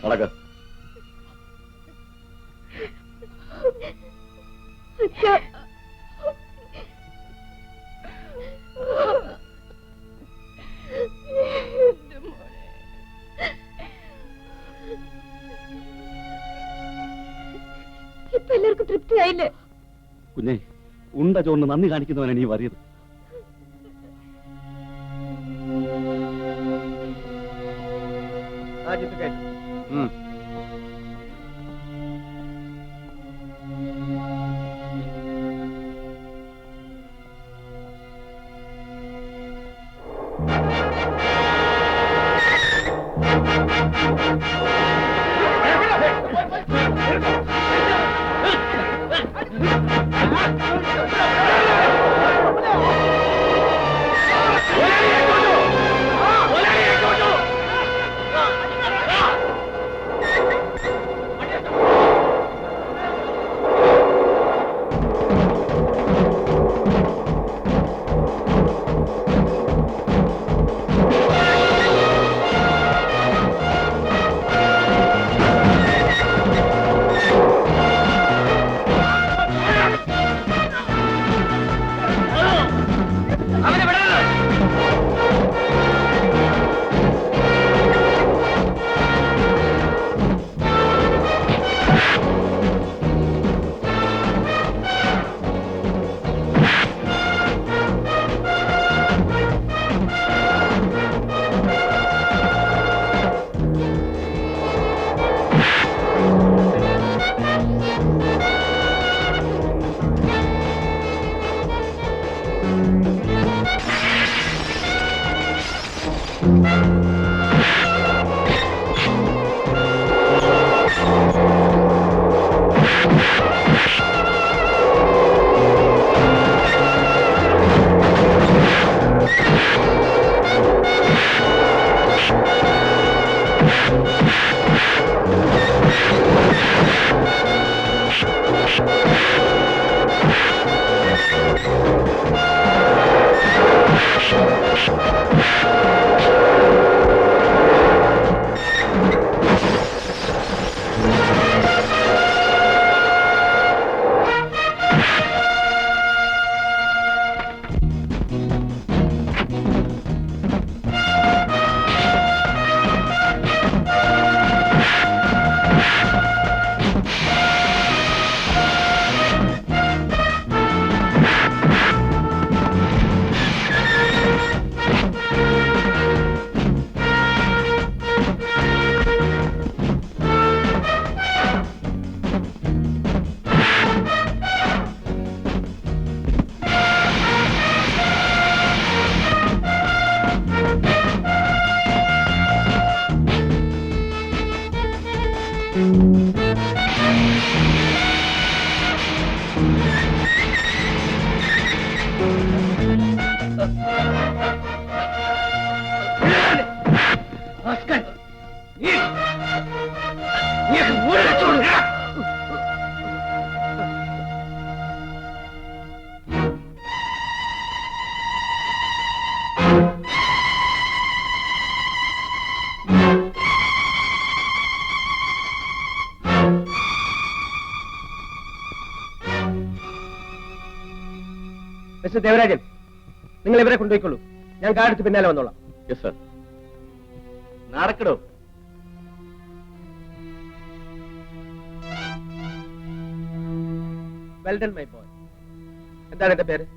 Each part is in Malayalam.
നടക്ക. ഇപ്പൊ എല്ലാവർക്കും തൃപ്തിയായില്ലേ? കുഞ്ഞെ, ഉണ്ട ചോറിന് നന്ദി കാണിക്കുന്നവനാണ് നീ വറിയത്. മിസ്റ്റർ ദേവരാജൻ, നിങ്ങൾ ഇവരെ കൊണ്ടുപോയിക്കൊള്ളൂ. ഞാൻ കാടെടുത്ത് പിന്നാലെ വന്നോളാം. Yes sir. നടക്കടോ. Well done my boy. എന്താണ് എന്റെ പേര്?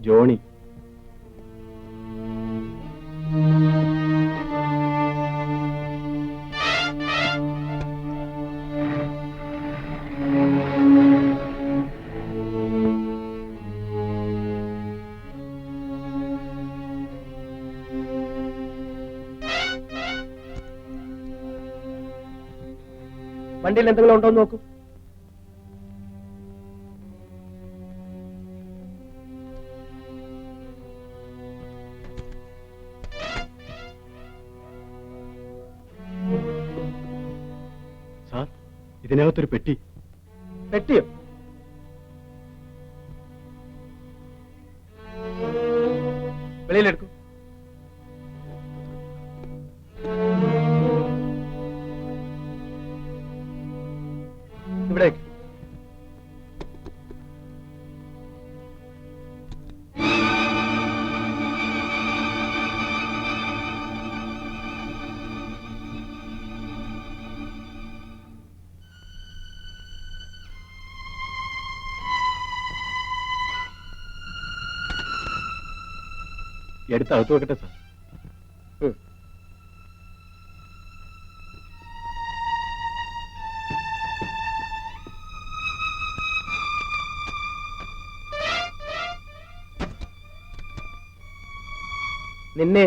ജോണി. വണ്ടിയിൽ എന്തെങ്കിലും ഉണ്ടോ എന്ന് നോക്കൂ. സാർ, ഇതിനകത്തൊരു പെട്ടി. പെട്ടിയോ? വെളിയിലെടുക്കൂ. ഇവിടെ വെക്ക്. എടുത്ത് അകത്ത് വെക്കട്ടെ സാർ. ഉം. നിന്നെ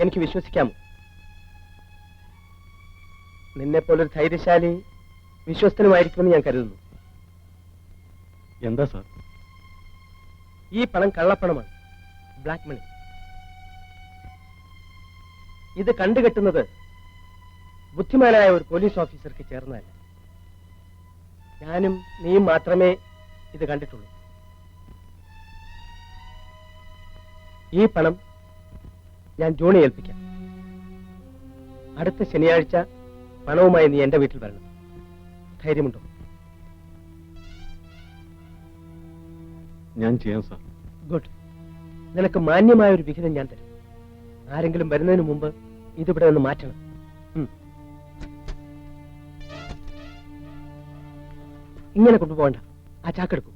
എനിക്ക് വിശ്വസിക്കാമോ? നിന്നെ പോലൊരു ധൈര്യശാലി വിശ്വസ്തനുമായിരിക്കുമെന്ന് ഞാൻ കരുതുന്നു. എന്താ സാർ? ഈ പണം കള്ളപ്പണമാണ്, ബ്ലാക്ക് മണി. ഇത് കണ്ടുകെട്ടുന്നത് ബുദ്ധിമാനായ ഒരു പോലീസ് ഓഫീസർക്ക് ചേർന്നതല്ല. ഞാനും നീയും മാത്രമേ ഇത് കണ്ടിട്ടുള്ളൂ. ഈ പണം ഞാൻ ജോണി ഏൽപ്പിക്കാം. അടുത്ത ശനിയാഴ്ച പണവുമായി നീ എന്റെ വീട്ടിൽ വരണം. ധൈര്യമുണ്ടോ? ഞാൻ ചെയ്യാം സാർ. ഗുഡ്. നിനക്ക് മാന്യമായ ഒരു വിഹിതം ഞാൻ തരും. ആരെങ്കിലും വരുന്നതിന് മുമ്പ് ഇതിവിടെ നിന്ന് മാറ്റണം. ഇങ്ങനെ കൊണ്ടുപോകണ്ട. ആ ചാക്കെടുക്കൂ.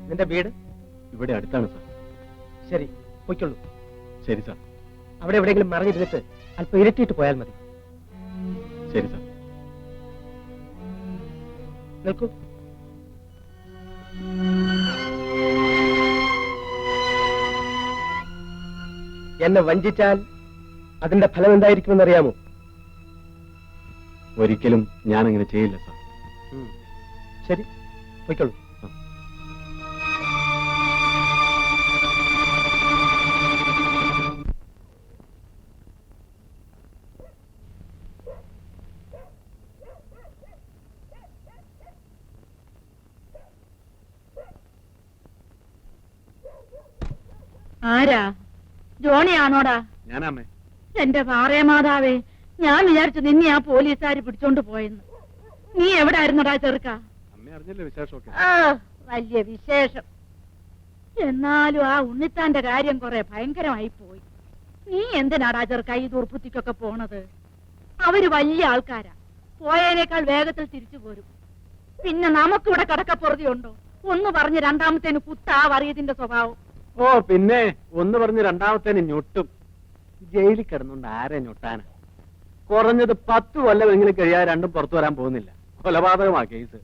നിന്റെ വീട് ഇവിടെ അടുത്താണ് സാർ. ശരി, പൊയ്ക്കൊള്ളൂ. ശരി സാർ. അവിടെ എവിടെയെങ്കിലും മറിഞ്ഞിരുന്നിട്ട് അല്പം ഇരട്ടിയിട്ട് പോയാൽ മതി. ശരി സാർ. നിൽക്കൂ. എന്നെ വഞ്ചിച്ചാൽ അതിന്റെ ഫലം എന്തായിരിക്കുമെന്ന് അറിയാമോ? ഒരിക്കലും ഞാനങ്ങനെ ചെയ്യില്ല സാർ. ശരി, പൊയ്ക്കൊള്ളൂ. ആരാ? ജോണിയാണോടാ? ഞാനാമേ. എന്റെ പാറേ മാതാവേ, ഞാൻ വിചാരിച്ചു നിന്നെ ആ പോലീസുകാര് പിടിച്ചോണ്ട് പോയെന്ന്. നീ എവിടെ ആയിരുന്നടാ ചെറുക്ക? അമ്മ അറിഞ്ഞല്ലേ വിശേഷമൊക്കെ? വലിയ വിശേഷം. എന്നാലും ആ ഉണ്ണിത്താന്റെ കാര്യം കുറെ ഭയങ്കരമായി പോയി. നീ എന്തിനാടാ ചെറുക്ക ഈ ദുർബുദ്ധിക്കൊക്കെ പോണത്? അവര് വലിയ ആൾക്കാരാ, പോയതിനേക്കാൾ വേഗത്തിൽ തിരിച്ചു പോരും. പിന്നെ നമുക്കിവിടെ കടക്കപ്പുറതിയുണ്ടോ? ഒന്ന് പറഞ്ഞ് രണ്ടാമത്തേന് കുത്താ വറിയതിന്റെ സ്വഭാവം. ഓ പിന്നെ ഒന്ന് പറഞ്ഞ് രണ്ടാമത്തേന് ഞൊട്ടും. ജയിലിൽ കിടന്നുകൊണ്ട് ആരെ ഞൊട്ടാനാ? കുറഞ്ഞത് 10 കൊല്ലമെങ്കിലും കഴിയാതെ രണ്ടും പുറത്തു വരാൻ പോകുന്നില്ല. കൊലപാതകമാ കേസ്.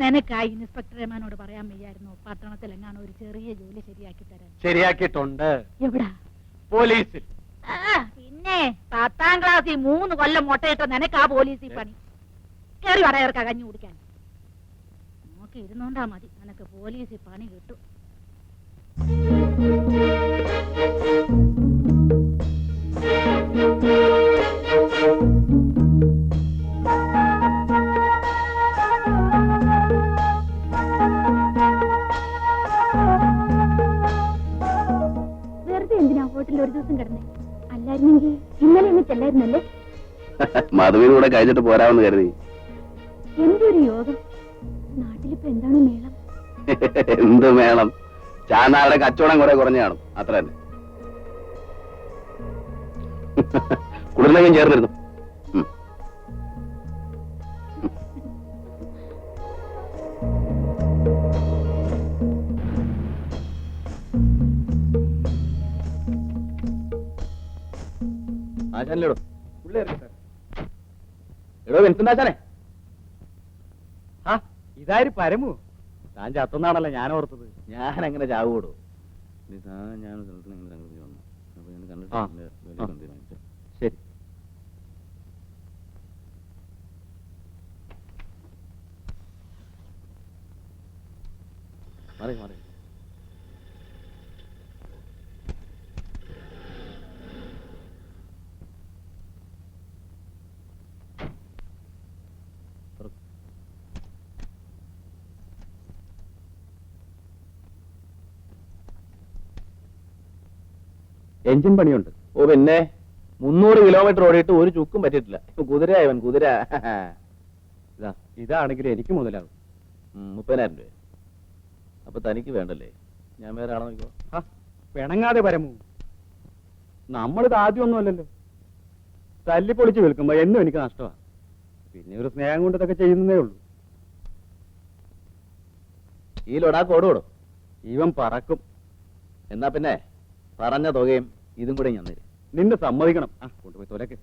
നിനക്ക് ആ ഇൻസ്പെക്ടർ റഹ്മാനോട് പറയാൻ വയ്യായിരുന്നു പട്ടണത്തിൽ എങ്ങാണ് ഒരു ചെറിയ ജോലി ശരിയാക്കി തരാൻ? ശരിയാക്കിയിട്ടുണ്ട്. എവിടാ? പോലീസിൽ. പിന്നെ 10ാം ക്ലാസ്സിൽ 3 കൊല്ലം മുട്ടയിട്ടോ നിനക്ക് ആ പോലീസിൽ പണി. കയറി വടയർക്കാ കഞ്ഞി കുടിക്കാൻ. നോക്കി ഇരുന്നോണ്ടാ മതി, നിനക്ക് പോലീസിൽ പണി കിട്ടും. വെറുതെ എന്തിനാ ഹോട്ടലിൽ ഒരു ദിവസം കിടന്നേ? അല്ലായിരുന്നെങ്കിൽ ഇന്നലെ ഒന്ന് ചെല്ലായിരുന്നല്ലേ? മധുവിനൂടെ കഴിഞ്ഞിട്ട് പോരാമെന്ന് കരുതി. എന്തൊരു യോഗം! നാട്ടിലിപ്പോ എന്താണ് മേളം? എന്ത് മേളം? ചാനാളുടെ കച്ചവടം കുറെ കുറഞ്ഞു കാണും, അത്ര തന്നെ. കുളിർന്നെങ്കിലും ചേർന്നിരുന്നു. ആശാനിലെടോ എടോ വിൻസന്റാശാനെ. ആ ഇതാര് പരമു? താൻ ചത്തുന്നാണല്ലോ ഞാൻ ഓർത്തത്. ഞാൻ അങ്ങനെ ചാവൂടോ? ഞാൻ സ്ഥലത്തിന് ഇങ്ങനെ സംഘടിച്ച് വന്നു. അപ്പൊ ഞാൻ കണ്ടിട്ട് തീരുമാനിച്ചു. ശരി. മാറി മാറി. എഞ്ചിൻ പണിയുണ്ട്. ഓ പിന്നെ 300 കിലോമീറ്റർ ഓടിയിട്ട് ഒരു ചുക്കും പറ്റിയിട്ടില്ല. ഇപ്പൊ കുതിര ഇവൻ കുതിര. ഇതാണെങ്കിൽ എനിക്ക് മുതലാകും. 30,000 രൂപ. അപ്പൊ തനിക്ക് വേണ്ടല്ലേ? ഞാൻ വേറെ ആളെ നോക്കിക്കോ. പിണങ്ങാതെ പരമു, നമ്മളിത് ആദ്യമൊന്നും അല്ലല്ലോ. തല്ലിപ്പൊളിച്ച് വിൽക്കുമ്പോ എന്നും എനിക്ക് നഷ്ടമാണ്. പിന്നെ ഒരു സ്നേഹം കൊണ്ട് ഇതൊക്കെ ചെയ്യുന്നതേ ഉള്ളൂ. ഈ ലൊടാക്ക് ഓടുകൂടും. ഇവൻ പറക്കും. എന്നാ പിന്നെ പറഞ്ഞ തുകയും ഇതും കൂടെ ഞാൻ തരും. നിന്നെ സമ്മതിക്കണം. കൊണ്ടുപോയി തൊലക്ക്.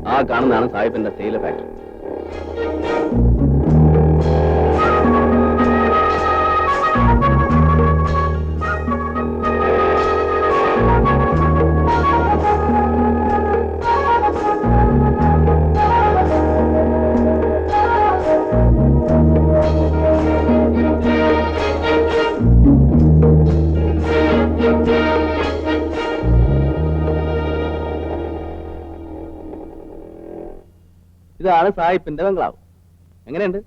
ആ കാണുന്നതാണ് സാഹിബിന്റെ തേയില ഫാക്ടറി. ഇതാണ് സാഹിബിന്റെ ബംഗ്ലാവ്. എങ്ങനെയുണ്ട്?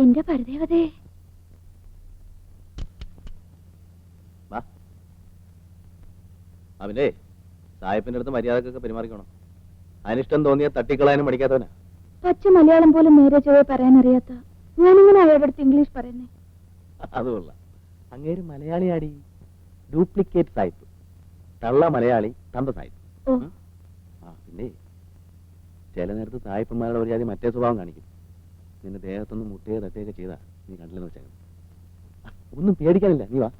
എന്റെ പരദേവതേ, അവന്റെ സാഹിബിന്റെ അടുത്ത് മര്യാദക്കൊക്കെ പെരുമാറിക്കണം. അനിഷ്ടം തോന്നിയ തട്ടിക്കളയാനും പഠിക്കാത്തവനാ. പച്ച മലയാളം പോലും നേരെ ചൊവ്വേ പറയാനറിയാത്ത ഞാനിങ്ങനെ അവരുടെ അടുത്ത് ഇംഗ്ലീഷ് പറയുന്നേ. അതുകൊള്ള അങ്ങേര് മലയാളിയാടി. ഡ്യൂപ്ലിക്കേറ്റ് സാഹിബ്. തള്ള മലയാളി, തന്ത സാഹിബ്. ഓ, പിന്നെ ചില നേരത്ത് സായിപ്പന്മാരുടെ ഒരു ജാതി മറ്റേ സ്വഭാവം കാണിക്കും. നിന്റെ ദേഹത്തൊന്ന് മുട്ടയോ തട്ടുകയൊക്കെ ചെയ്താ നീ കണ്ടില്ലെന്ന് വെച്ചാൽ ഒന്നും പേടിക്കാനില്ല. നീ വാ.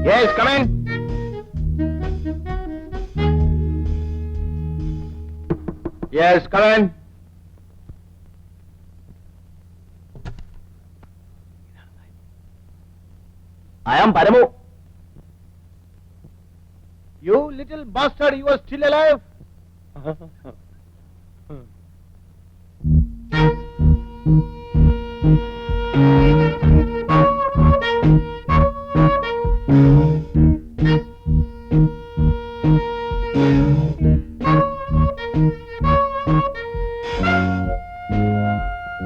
Yes, come in. Yes, come in. I am Paramu. You little bastard, you are still alive?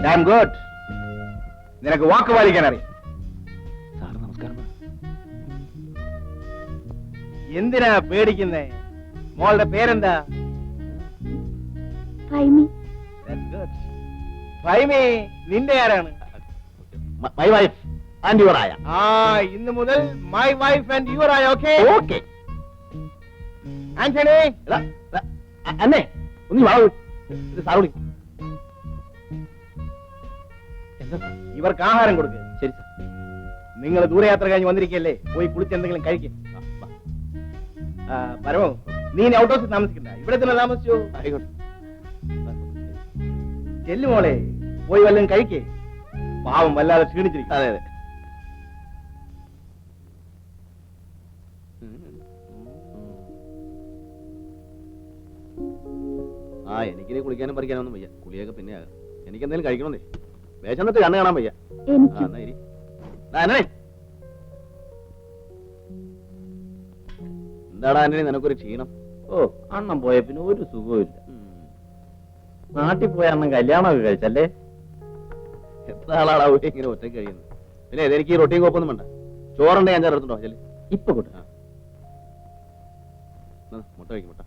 Damn good. നിനക്ക് വാക്ക് പാലിക്കാൻ അറിയാം. സാർ നമസ്കാരം. എന്തിനാ പേടിക്കുന്നേ? മോളുടെ പേരെന്താ? ഫൈമി. ഫൈമി നിന്റെ ആരാണ്? മൈ വൈഫ് ആൻഡ് യുവർ ആയ. ഇന്ന് മുതൽ മൈ വൈഫ് ആൻഡ് യുവർ ആയ. Okay okay. ആന്റണി, അന്നേ ഒന്ന് വളവ്. സാർ വിളി. ഇവർക്ക് ആഹാരം കൊടുക്കുക. ശരി സാർ. നിങ്ങൾ ദൂരയാത്ര കഴിഞ്ഞ് വന്നിരിക്കല്ലേ, പോയി കുളിച്ച് എന്തെങ്കിലും കഴിക്കും. പരമോ, നീ ഔട്ട് ഹൗസിൽ താമസിക്കണ്ട, ഇവിടെ തന്നെ താമസിച്ചു. ആയിക്കോട്ടെ. ചെല്ലുമോളെ, പോയി വല്ലതും കഴിക്കേ. പാവം വല്ലാതെ ക്ഷീണിച്ചിരിക്കും. അതെ അതെ. എനിക്കിനി കുളിക്കാനും പറിക്കാനൊന്നും വയ്യ. കുളിയൊക്കെ പിന്നെ ആകാം. എനിക്ക് എന്തെങ്കിലും കഴിക്കണമെന്നേ. വേഷന്നിട്ട് കണ്ണ് കാണാൻ വയ്യ. എനിക്ക് എന്നാ ഇരി. ആന്റണി, എന്താടാ ആന്റണി നിനക്കൊരു ക്ഷീണം? ഓ, അണ്ണം പോയ പിന്നെ ഒരു സുഖവും ഇല്ല. നാട്ടിൽ പോയ അണ്ണം കല്യാണമൊക്കെ കഴിച്ചല്ലേ? എത്ര ആളാടാ ഇങ്ങനെ ഒറ്റയ്ക്ക് കഴിയുന്നത്? പിന്നെ എനിക്ക് ഈ റൊട്ടിയും കോപ്പൊന്നും വേണ്ട. ചോറുണ്ടെ ഞാൻ ചേർത്തുണ്ടോ? ചെല്ലേ ഇപ്പൊ കൂട്ട. മുട്ട കഴിക്കും. മുട്ട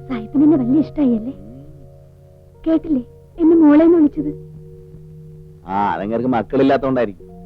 സാഹിബിന് എന്നെ വലിയ ഇഷ്ടായല്ലേ? കേട്ടില്ലേ എന്നെ മോളേന്ന് വിളിച്ചത്? അതങ്ങർക്ക് മക്കളില്ലാത്തോണ്ടായിരിക്കും.